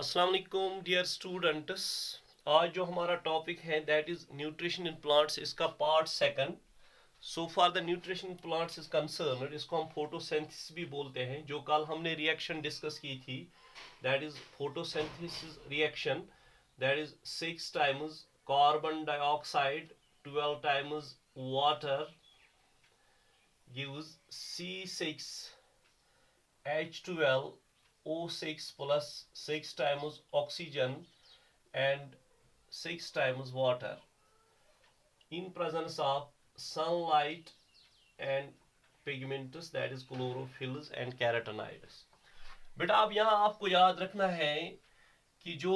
अस्सलाम वालेकुम dear students. आज जो हमारा टॉपिक है that is nutrition in plants, इसका part second. So far the nutrition in plants is concern, इसको हम फोटोसिंथेसिस भी बोलते हैं। जो कल हमने रिएक्शन डिस्कस की थी that is photosynthesis reaction, that is 6 times carbon dioxide 12 times water gives C6H12 O6 plus 6 times oxygen and 6 times water in presence of sunlight and pigments, that is chlorophylls and carotenoids. बेटा अब यहाँ आपको याद रखना है कि जो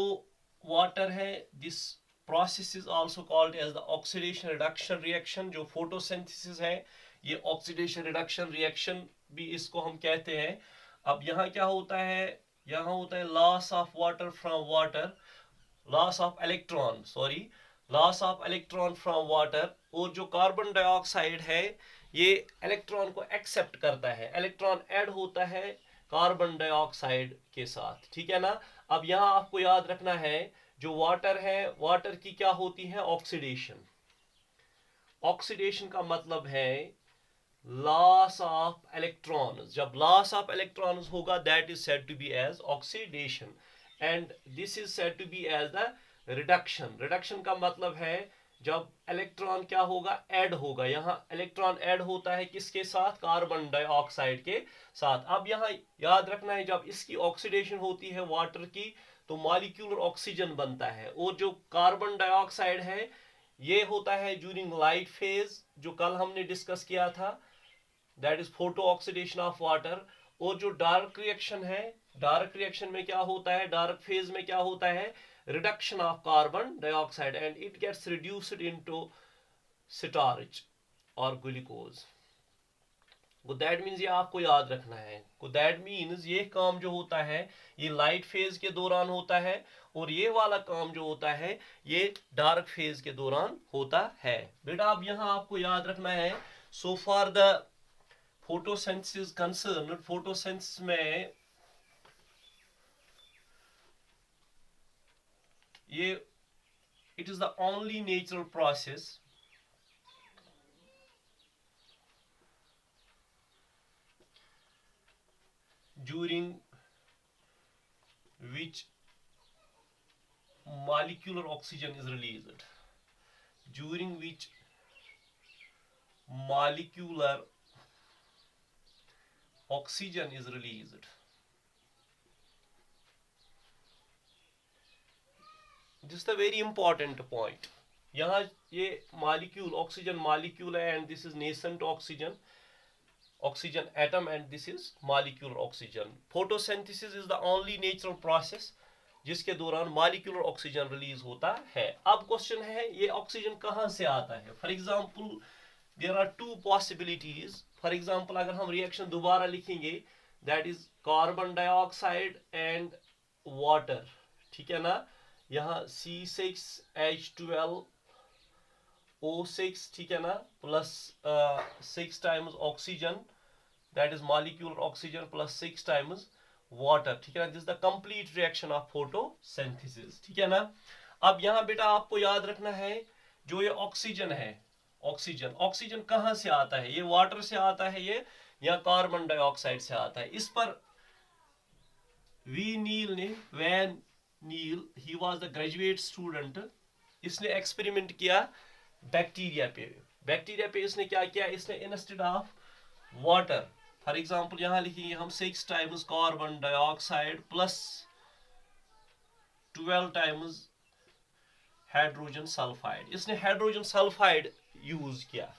water है, this process is also called as the oxidation reduction reaction. जो फोटोसिंथेसिस है ये ऑक्सीडेशन रिडक्शन रिएक्शन भी इसको हम कहते हैं। अब यहाँ क्या होता है, यहाँ होता है loss of water from water, loss of electron, loss of electron from water. और जो कार्बन डाइऑक्साइड है ये इलेक्ट्रॉन को एक्सेप्ट करता है, इलेक्ट्रॉन ऐड होता है कार्बन डाइऑक्साइड के साथ, ठीक है ना। अब यहाँ आपको याद रखना है जो वाटर है, वाटर की क्या होती है, ऑक्सीडेशन। ऑक्सीडेशन का मतलब है लॉस ऑफ इलेक्ट्रॉन्स। जब लॉस ऑफ इलेक्ट्रॉन्स होगा that is said to be as oxidation and this is said to be as the reduction. Reduction का मतलब है जब इलेक्ट्रॉन क्या होगा, ऐड होगा। यहाँ इलेक्ट्रॉन ऐड होता है किसके साथ, कार्बन डाइऑक्साइड के साथ। अब यहाँ याद रखना है जब इसकी ऑक्सीडेशन होती है वाटर की तो मॉलिक्यूलर ऑक्सीजन बनता है, और जो कार्बन डाइऑक्साइड है ये होता है ड्यूरिंग लाइट फेज, जो कल हमने डिस्कस किया था, that is photo oxidation of water. और जो डार्क रिएक्शन है, डार्क रिएक्शन में क्या होता है, डार्क फेज में क्या होता है, reduction of carbon dioxide and it gets reduced into starch और ग्लूकोज। दैट मीन्स ये आपको याद रखना है। दैट मीन्स ये काम जो होता है ये लाइट फेज के दौरान होता है, और ये वाला काम जो होता है ये डार्क फेज के दौरान होता है। बेटा अब यहाँ आपको याद रखना है, so far the photosynthesis concern, photosynthesis में ये it is the only natural process during which molecular oxygen is released, during which molecular oxygen is released. This is the very important point. यहाँ ये molecule, oxygen molecule है and this is nascent oxygen, oxygen atom, and this is molecular oxygen. Photosynthesis is the only natural process जिसके दौरान molecular oxygen release होता है। अब question है ये ऑक्सीजन कहाँ से आता है। For example there are two possibilities. For example अगर हम रिएक्शन दोबारा लिखेंगे that is carbon dioxide and water, ठीक है ना। यहाँ C6H12 O6, ठीक है ना, plus 6 times oxygen, that is molecular oxygen plus 6 times water, ठीक है ना। This the complete reaction of photosynthesis, ठीक है ना। अब यहाँ बेटा आपको याद रखना है जो ये ऑक्सीजन है, ऑक्सीजन, ऑक्सीजन कहाँ से आता है, ये वाटर से आता है ये, या कार्बन डाइऑक्साइड से आता है। इस पर Van Niel, he was the graduate student, इसने एक्सपेरिमेंट किया बैक्टीरिया पे। बैक्टीरिया पे इसने क्या किया, इसने instead of water, for example यहाँ लिखेंगे हम 6 times carbon dioxide plus 12 times hydrogen sulphide. इसने हाइड्रोजन सल्फाइड यूज किया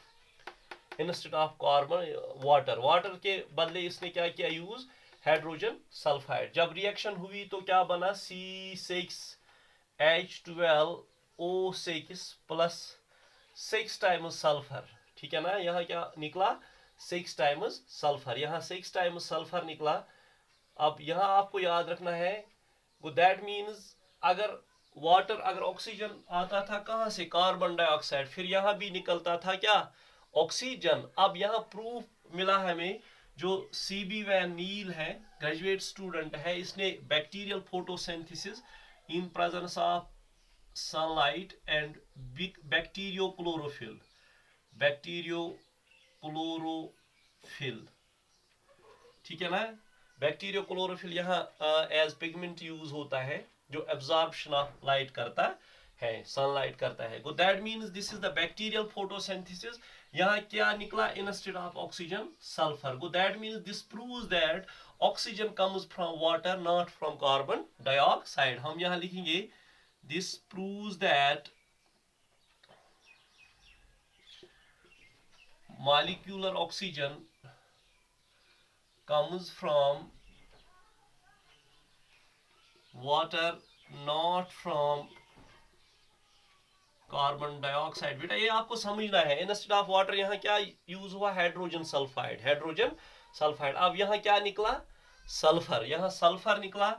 instead of carbon water, water के बदले इसने क्या किया यूज, हाइड्रोजन सल्फाइड। जब रिएक्शन हुई तो क्या बना, C6H12O6 प्लस 6 टाइम्स सल्फर, ठीक है ना। यहाँ क्या निकला, 6 टाइम्स सल्फर, यहाँ 6 टाइम्स सल्फर निकला। अब यहाँ आपको याद रखना है दैट मीन्स अगर वाटर, अगर ऑक्सीजन आता था कहाँ से, कार्बन डाइऑक्साइड, फिर यहाँ भी निकलता था क्या, ऑक्सीजन। अब यहाँ प्रूफ मिला हमें जो CB वैन नील है, ग्रेजुएट स्टूडेंट है, इसने bacterial photosynthesis in presence of sunlight and bacteriochlorophyll ठीक है ना। बैक्टीरियोक्लोरोफिल यहाँ एज पिगमेंट यूज होता है जो एब्जॉर्प्शन ऑफ लाइट करता है, सनलाइट करता है। Go that means this is the bacterial photosynthesis. यहाँ क्या निकला, instead of oxygen sulphur. Go that means this proves that oxygen comes from water not from carbon dioxide. हम यहाँ लिखेंगे this proves that molecular oxygen comes from water not from carbon dioxide. बेटा ये आपको समझना है, इंस्टेड ऑफ वाटर यहाँ क्या यूज हुआ, हाइड्रोजन सल्फाइड। अब यहाँ क्या निकला, सल्फर, यहाँ सल्फर निकला।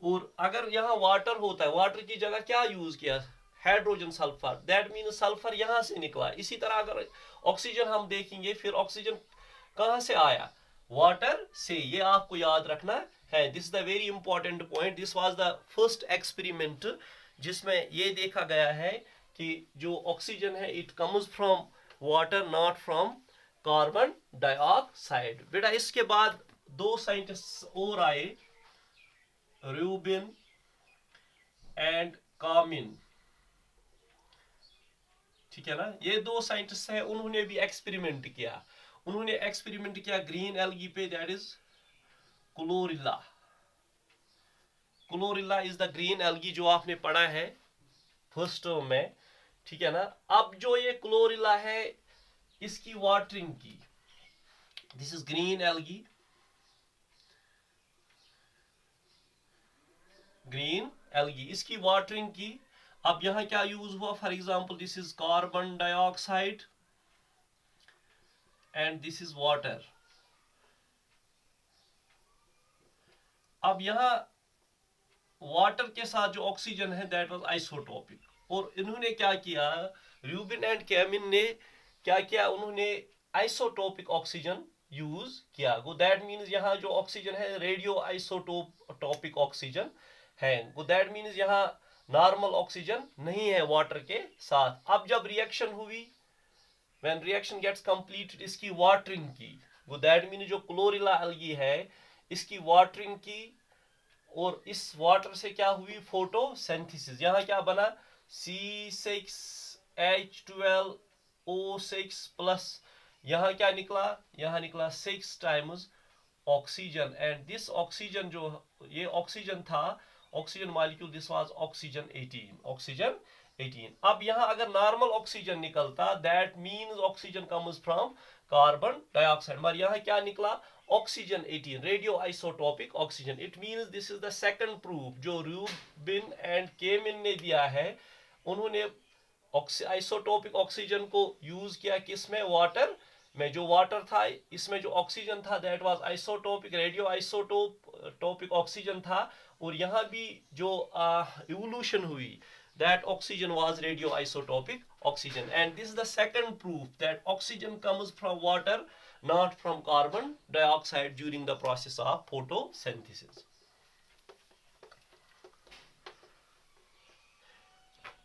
और अगर यहाँ वाटर होता है, वाटर की जगह क्या यूज किया, hydrogen sulphur, that mean sulphur यहाँ से निकला। इसी तरह अगर ऑक्सीजन हम देखेंगे, फिर ऑक्सीजन कहाँ से आया, वाटर से। ये आपको याद रखना है। This is the very important point. This was the first experiment जिसमें ये देखा गया है कि जो ऑक्सीजन है it comes from water not from carbon dioxide. बेटा इसके बाद दो साइंटिस्ट और आए, रूबिन एंड कामिन, ठीक है ना। ये दो साइंटिस्ट हैं, उन्होंने भी एक्सपेरिमेंट किया। उन्होंने एक्सपेरिमेंट किया ग्रीन एल्गी पे, that is chlorella. Chlorella is the green algae जो आपने पढ़ा है फर्स्ट टर्म में, ठीक है ना। अब जो ये क्लोरिल्ला है इसकी वाटरिंग की, दिस इज ग्रीन एल्गी, इसकी वाटरिंग की। अब यहां क्या यूज हुआ, for example this is carbon dioxide and this is water. अब यहां वाटर के साथ जो ऑक्सीजन है दैट वाज आइसोटोपिक। और इन्होंने क्या किया, रूबिन एंड कैमिन ने क्या किया, उन्होंने आइसोटोपिक ऑक्सीजन यूज किया। गो दैट मीन्स यहाँ जो ऑक्सीजन है रेडियो आइसोटोपिक ऑक्सीजन है। गो दैट मीन्स यहाँ नॉर्मल ऑक्सीजन नहीं है वाटर के साथ। अब जब रिएक्शन हुई, व्हेन रिएक्शन गेट्स कंप्लीटेड, इसकी वाटरिंग की। गो दैट मीन्स जो क्लोरिल्ला एल्गी है इसकी वाटरिंग की, और इस वाटर से क्या हुई, फोटोसिंथेसिस। यहाँ क्या बना, C6H12O6 प्लस, यहाँ क्या निकला, यहाँ निकला 6 times oxygen. And this oxygen जो ये ऑक्सीजन था, oxygen molecule, this was oxygen 18। अब यहाँ अगर नॉर्मल ऑक्सीजन निकलता, that means oxygen comes from carbon dioxide, मगर यहाँ क्या निकला, oxygen 18, radio isotopic oxygen. It means this is the second proof जो रूबिन एंड केमिन ने दिया है। उन्होंने आइसोटोपिक ऑक्सीजन को यूज किया किसमें, वाटर में। जो वाटर था इसमें जो ऑक्सीजन था that was isotopic, radio isotopic oxygen था। और यहाँ भी जो इवोल्यूशन हुई, that oxygen was radioisotopic oxygen, and this is the second proof that oxygen comes from water not from carbon dioxide during the process of photosynthesis.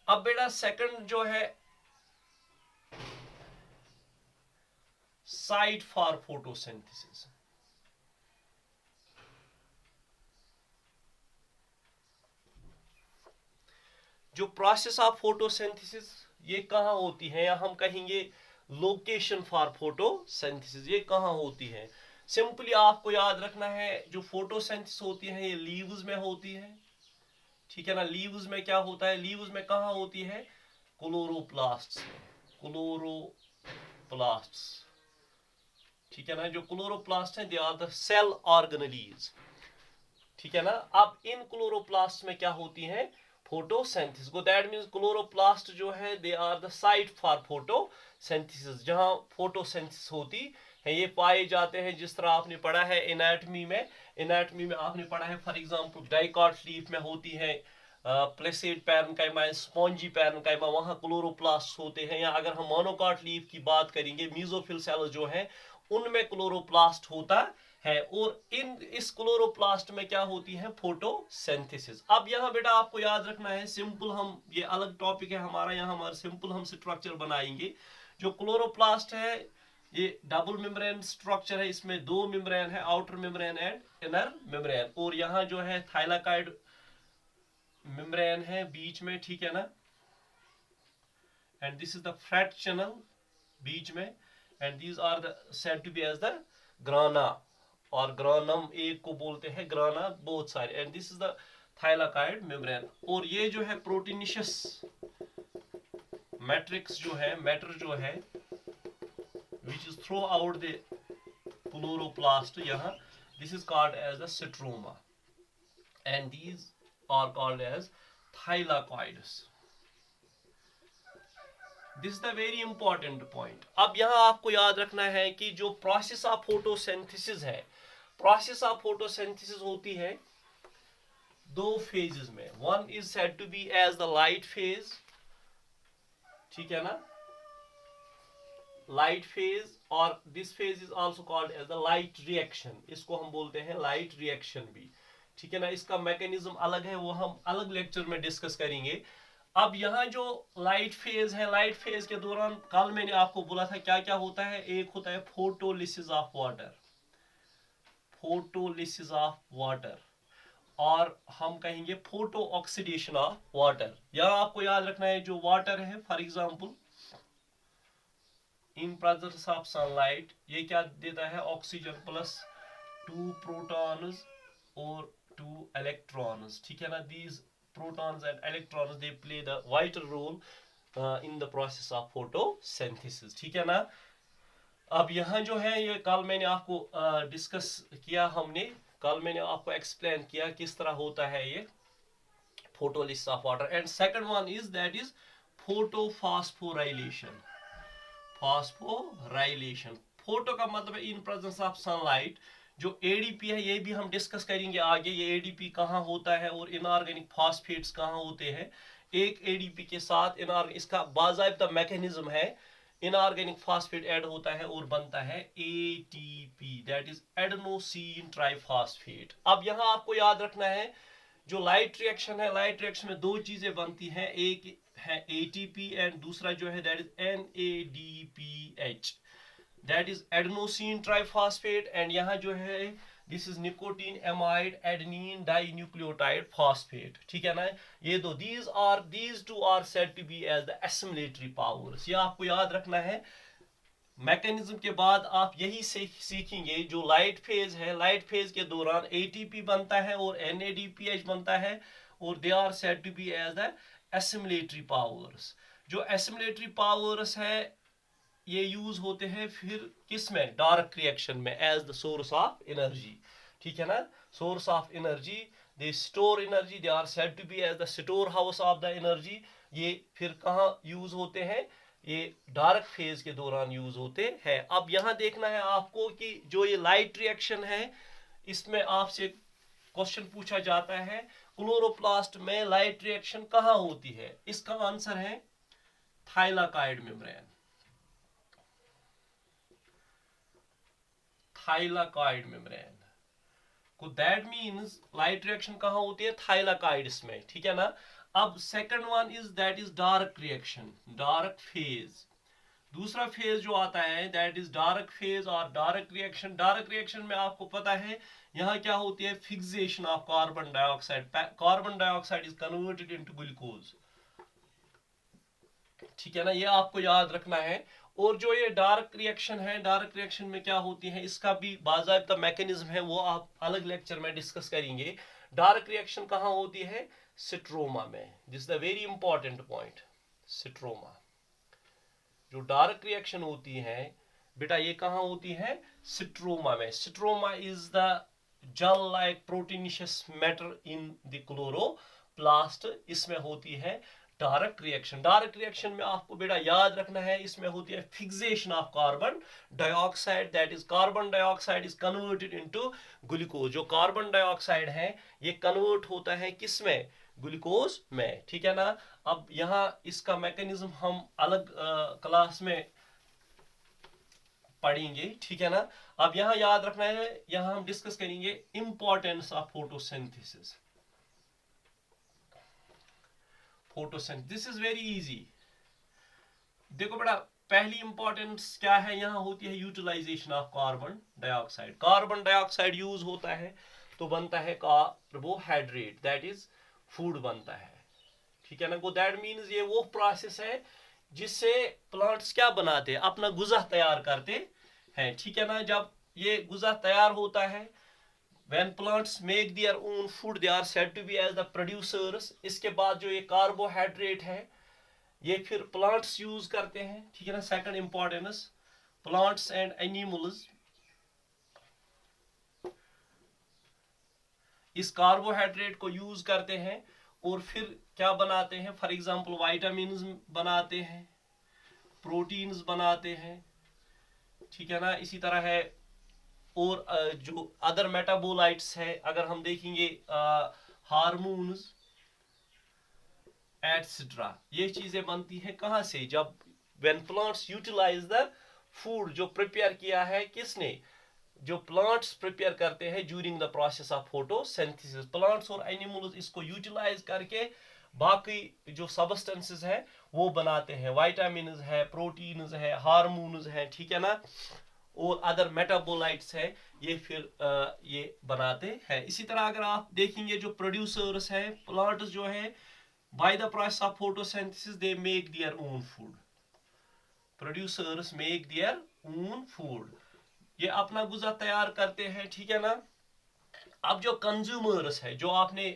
अब बेटा second जो है साइट फॉर फोटोसिंथेसिस। जो प्रोसेस ऑफ फोटोसिंथेसिस ये कहाँ होती है, या हम कहेंगे लोकेशन फॉर फोटोसिंथेसिस, ये कहाँ होती है। सिंपली आपको याद रखना है, जो फोटोसिंथेसिस होती है ये लीव्स में होती है, ठीक है ना। लीव्स में क्या होता है, लीव्स में कहाँ होती है, क्लोरोप्लास्ट्स में, क्लोरोप्लास्ट्स, ठीक है ना। जो क्लोरोप्लास्ट हैं they are the cell organelles, ठीक है ना। अब इन क्लोरोप्लास्ट में क्या होती है, फोटोसिंथेसिस। को दैट मींस क्लोरोप्लास्ट जो है they are the site for photosynthesis, जहां फोटोसिंथेसिस होती है। ये पाए जाते हैं जिस तरह आपने पढ़ा है एनाटॉमी में, एनाटॉमी में आपने पढ़ा है फॉर एग्जांपल डाइकॉट लीफ में होती है प्लेसिड पैरेन्काइमा, स्पॉन्जी पैरेन्काइमा, वहां क्लोरोप्लास्ट होते हैं। या अगर हम मोनोकॉट लीफ की बात करेंगे, मीजोफिल सेल्स जो हैं उनमें क्लोरोप्लास्ट होता है। और इस क्लोरोप्लास्ट में क्या होती है, फोटोसिंथेसिस। अब यहाँ बेटा आपको याद रखना है, सिंपल हम, ये अलग टॉपिक है हमारा, यहाँ हमारा सिंपल हम स्ट्रक्चर बनाएंगे। जो क्लोरोप्लास्ट है ये डबल मेम्ब्रेन स्ट्रक्चर है, इसमें दो मेम्ब्रेन है, outer membrane and inner membrane. और यहाँ जो है थाइलाकाइड मेम्ब्रेन है बीच में, ठीक है ना, and this is the fat channel बीच में, and these are the said to be as the grana और ग्रानम, एक को बोलते हैं ग्राना, बहुत सारे, and this is the thylakoid membrane. और ये जो है प्रोटीनिशियस मैट्रिक्स जो है, मैटर जो है which is throughout the chloroplast, यहाँ this is called as the stroma and these are called as thylakoids. This is the very important point. अब यहाँ आपको याद रखना है कि जो प्रोसेस ऑफ फोटोसिंथेसिस है, प्रोसेस ऑफ फोटोसिंथेसिस होती है दो फेजेस में। One is said to be as the light phase, ठीक है ना, लाइट फेज, और this phase is also called as the light reaction, इसको हम बोलते हैं लाइट रिएक्शन भी, ठीक है ना। इसका मैकेनिज्म अलग है, वो हम अलग लेक्चर में डिस्कस करेंगे। अब यहाँ जो लाइट फेज है, लाइट फेज के दौरान कल मैंने आपको बोला था क्या क्या होता है, एक होता है photolysis of water, photolysis of water, और हम कहेंगे फोटो ऑक्सीडेशन ऑफ वाटर। यहाँ आपको याद रखना है जो वाटर है, for example in presence of sunlight, ये क्या देता है, ऑक्सीजन प्लस 2 प्रोटॉन्स और 2 इलेक्ट्रॉन्स, ठीक है ना। These protons and electrons they play the vital role in the process of photosynthesis, ठीक है ना। अब यहाँ जो है ये कल मैंने आपको डिस्कस किया, हमने कल मैंने आपको एक्सप्लेन किया किस तरह होता है ये photolysis of water. And second one is that is photophosphorylation, phosphorylation. Photo का मतलब है इन प्रेजेंस ऑफ सनलाइट। जो एडीपी है ये भी हम डिस्कस करेंगे आगे, ये एडीपी कहाँ होता है और इनऑर्गेनिक फॉस्फेट्स कहाँ होते हैं। एक एडीपी के साथ इसका बाज़ाब्ता मैकेनिज्म है, इनऑर्गेनिक फॉस्फेट ऐड होता है और बनता है ATP, that is adenosine triphosphate. अब यहाँ आपको याद रखना है जो लाइट रिएक्शन है, लाइट रिएक्शन में दो चीजें बनती हैं, एक है एटीपी एंड दूसरा जो है that is NADPH, that is adenosine triphosphate. And यहाँ जो है this is nicotine amide adenine di nucleotide phosphate, ठीक है ना। ये दो these two are said to be as the assimilatory powers। ये आपको याद रखना है। मैकेनिज्म के बाद आप यही सीखेंगे जो लाइट फेज है, लाइट फेज के दौरान एटीपी बनता है और NADPH बनता है, और they are said to be as the assimilatory powers. जो एसिमिलेटरी पावर्स है ये यूज होते हैं फिर किस में, डार्क रिएक्शन में, as the source of energy, ठीक है ना, source of energy. They store energy, they are said to be as the store house of the energy. ये फिर कहाँ यूज होते हैं, ये डार्क फेज के दौरान यूज होते हैं। अब यहाँ देखना है आपको कि जो ये लाइट रिएक्शन है इसमें आपसे क्वेश्चन पूछा जाता है क्लोरोप्लास्ट में लाइट रिएक्शन कहाँ होती है, इसका आंसर है थाइलाकाइड मेम्ब्रेन, थाइलाकाइड मेम्ब्रेन को, दैट मींस लाइट रिएक्शन कहाँ होती है, थाइलाकाइड्स में, ठीक है ना। अब second one is that is dark reaction, dark phase. दूसरा फेज जो आता है दैट इज डार्क फेज और डार्क रिएक्शन। डार्क रिएक्शन में आपको पता है यहाँ क्या होती है, fixation of carbon dioxide, carbon dioxide is converted into glucose, ठीक है ना, ये आपको याद रखना है। और जो ये डार्क रिएक्शन है, डार्क रिएक्शन में क्या होती है, इसका भी बाज़ाब्ता मैकेनिज्म है, वो आप अलग लेक्चर में डिस्कस करेंगे। डार्क रिएक्शन कहाँ होती है, स्ट्रोमा में। This is the very important point, stroma. जो डार्क रिएक्शन होती है बेटा ये कहाँ होती है, स्ट्रोमा में। Stroma is the gel like proteinaceous matter in the chloroplast, इसमें होती है डार्क रिएक्शन। डार्क रिएक्शन में आपको बेटा याद रखना है इसमें होती है fixation of carbon dioxide, that is carbon dioxide is converted into glucose. जो कार्बन डाइऑक्साइड है ये कन्वर्ट होता है किसमें, ग्लूकोज में, ठीक है ना। अब यहाँ इसका मैकेनिज्म हम अलग क्लास में पढ़ेंगे, ठीक है ना। अब यहाँ याद रखना है, यहाँ हम डिस्कस करेंगे importance of photosynthesis. Photosynthesis this is very easy. देखो बेटा, पहली इंपॉर्टेंस क्या है, यहाँ होती है utilisation of carbon dioxide. Carbon dioxide use होता है तो बनता है कार्बोहाइड्रेट, दैट इज फूड बनता है, ठीक है ना। वो दैट मीन्स ये वो प्रोसेस है जिससे प्लांट्स क्या बनाते हैं, अपना गुज़ा तैयार करते हैं, ठीक है ना। जब ये गुज़ा तैयार होता है, when plants make their own food they are said to be as the producers। इसके बाद जो ये कार्बोहाइड्रेट है ये फिर प्लांट्स यूज करते हैं, ठीक है ना। Second importance, plants and animals इस कार्बोहाइड्रेट को यूज करते हैं और फिर क्या बनाते हैं, फॉर एग्जांपल वाइटामिन्स बनाते हैं, प्रोटीन्स बनाते हैं, ठीक है ना। इसी तरह है और जो अदर मेटाबोलाइट्स है, अगर हम देखेंगे हार्मोन्स एटसेट्रा, ये चीजें बनती हैं कहाँ से, जब when plants utilise the food, जो प्रिपेयर किया है किसने, जो प्लांट्स प्रिपेयर करते हैं during the process of photosynthesis. Plants और एनिमल्स इसको यूटिलाइज करके बाकी जो सबस्टेंसेस है वो बनाते हैं, वाइटामिन्स है, प्रोटीन्स है, हार्मोन्स है, ठीक है ना, और अदर मेटाबोलाइट्स है, ये फिर ये बनाते हैं। इसी तरह अगर आप देखेंगे जो प्रोड्यूसर्स है, प्लांट्स जो है, by the process of photosynthesis they make their own food। producers make their own food, ये अपना गुज़ा तैयार करते हैं, ठीक है ना। अब जो कंज्यूमर्स है, जो आपने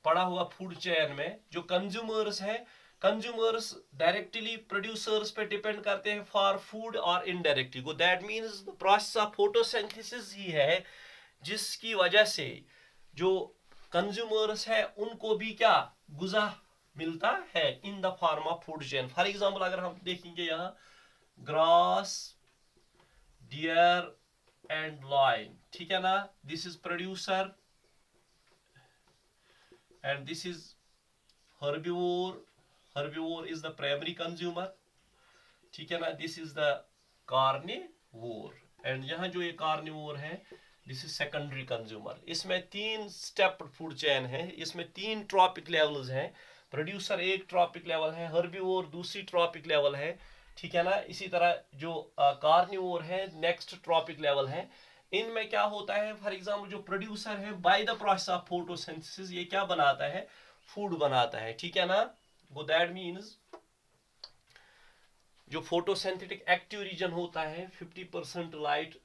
पढ़ा हुआ फूड चेन में, जो कंज्यूमर्स है, कंज्यूमर्स डायरेक्टली प्रोड्यूसर्स पे डिपेंड करते हैं फॉर फूड और इनडायरेक्टली। वो that means the process of photosynthesis ही है जिसकी वजह से जो कंज्यूमर्स है उनको भी क्या गुज़ा मिलता है in the form of food chain. For example अगर हम देखेंगे यहाँ ग्रास, डियर एंड लायन, ठीक है ना, this is producer and this is herbivore, herbivore is the primary consumer, ठीक है ना, this is the carnivore and यहाँ जो ये कार्निवोर है दिस इज सेकेंडरी कंज्यूमर। इसमें 3 स्टेप फूड चेन है, इसमें 3 ट्रॉपिक लेवल्स हैं। प्रोड्यूसर एक ट्रॉपिक लेवल है, हर्बीवोर दूसरी ट्रॉपिक लेवल है, ठीक है ना। इसी तरह जो कार्निवोर है नेक्स्ट ट्रॉपिक लेवल है। इनमें क्या होता है, फॉर एग्जांपल जो प्रोड्यूसर है by the process of photosynthesis ये क्या बनाता है, फूड बनाता है, ठीक है ना। वो दैट मीन्स जो फोटोसिंथेटिक एक्टिव रीजन होता है 50% लाइट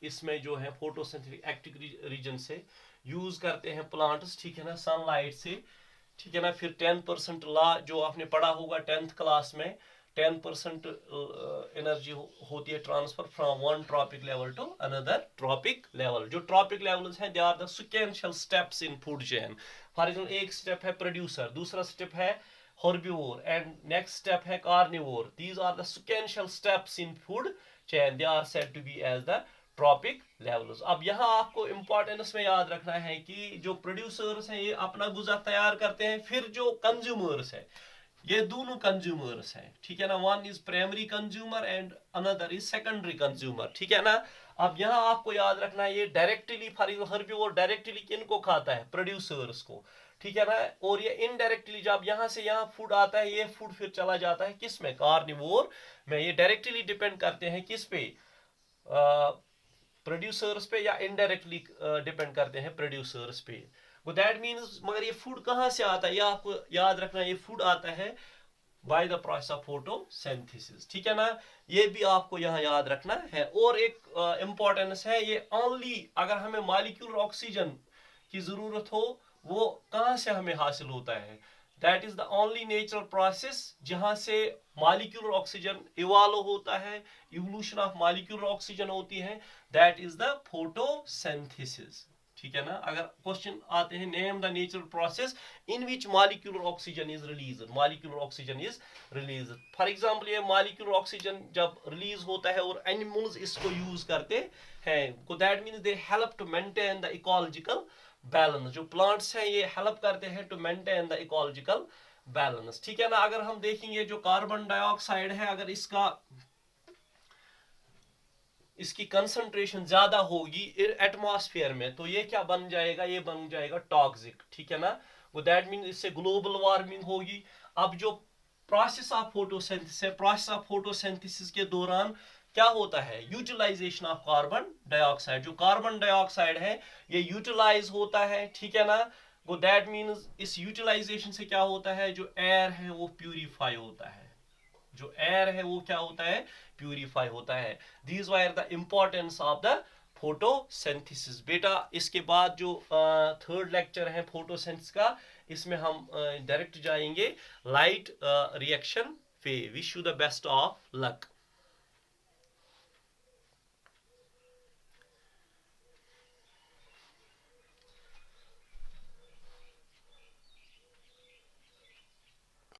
इसमें जो है फोटोसिंथेटिक एक्टिव रीजन से यूज करते हैं प्लांट्स, ठीक है ना, सनलाइट से, ठीक है ना। फिर 10% ला जो आपने पढ़ा होगा 10th क्लास में, 10% एनर्जी होती है transfer from one trophic level to another trophic level. जो ट्रॉपिक लेवल्स हैं they are the sequential steps in food chain. For example एक स्टेप है प्रोड्यूसर, दूसरा स्टेप है herbivore and next step है carnivore। these are the sequential steps in food chain, they are said to be as the trophic levels. अब यहाँ आपको importance में याद रखना है कि जो प्रोड्यूसर्स हैं ये अपना गुज़ा तैयार करते हैं, फिर जो कंज्यूमर्स है ये दोनों कंज्यूमर्स हैं, ठीक है ना। One is primary consumer and another is secondary consumer, ठीक है ना। अब यहाँ आपको याद रखना है ये directly for example herbivore directly किनको खाता है, प्रोड्यूसर्स को, ठीक है ना। और ये इनडायरेक्टली जब यहाँ से यहाँ फूड आता है ये फूड फिर चला जाता है किस में, कार्निवोर में। ये डायरेक्टली डिपेंड करते हैं किस पे, प्रोड्यूसर्स पे, या इनडायरेक्टली डिपेंड करते हैं प्रोड्यूसर्स पे। वो दैट मीन्स मगर ये फूड कहाँ से आता है, ये आपको याद रखना है, ये फूड आता है by the process of photosynthesis, ठीक है ना। ये भी आपको यहाँ याद रखना है। और एक इंपॉर्टेंस है, ये ओनली अगर हमें मॉलिक्यूलर ऑक्सीजन की जरूरत हो वो कहाँ से हमें हासिल होता है, that is the only natural process जहां से मॉलिक्यूलर ऑक्सीजन इवॉल्व होता है, इवोल्यूशन ऑफ मॉलिक्यूलर ऑक्सीजन होती है, दैट इज द फोटोसिंथेसिस, ठीक है ना। अगर क्वेश्चन आते हैं name the natural process in which molecular oxygen is release, molecular oxygen is release. For example ये मॉलिक्यूलर ऑक्सीजन जब रिलीज होता है और एनिमल्स इसको यूज करते हैं, तो that means they help to maintain the ecological balance. जो प्लांट्स हैं ये हेल्प करते हैं to maintain the ecological balance, ठीक है ना। अगर हम देखेंगे जो कार्बन डाइऑक्साइड है, अगर इसका इसकी कंसंट्रेशन ज्यादा होगी एटमॉस्फेयर में, तो ये क्या बन जाएगा, ये बन जाएगा टॉक्सिक, ठीक है ना। वो दैट मीन इससे ग्लोबल वार्मिंग होगी। अब जो प्रोसेस ऑफ फोटोसिंथेसिस है, प्रोसेस ऑफ फोटोसिंथेसिस के दौरान क्या होता है, यूटिलाइजेशन ऑफ कार्बन डाइऑक्साइड, जो कार्बन डाइऑक्साइड है ये यूटिलाइज होता है, ठीक है ना। वो दैट मीन्स इस यूटिलाइजेशन से क्या होता है, जो एयर है वो प्यूरिफाई होता है, जो एयर है वो क्या होता है, प्यूरिफाई होता है। These were the importance of the photosynthesis. बेटा इसके बाद जो थर्ड लेक्चर है फोटोसिंथेसिस का, इसमें हम डायरेक्ट जाएंगे लाइट रिएक्शन पे। Wish you the best of luck.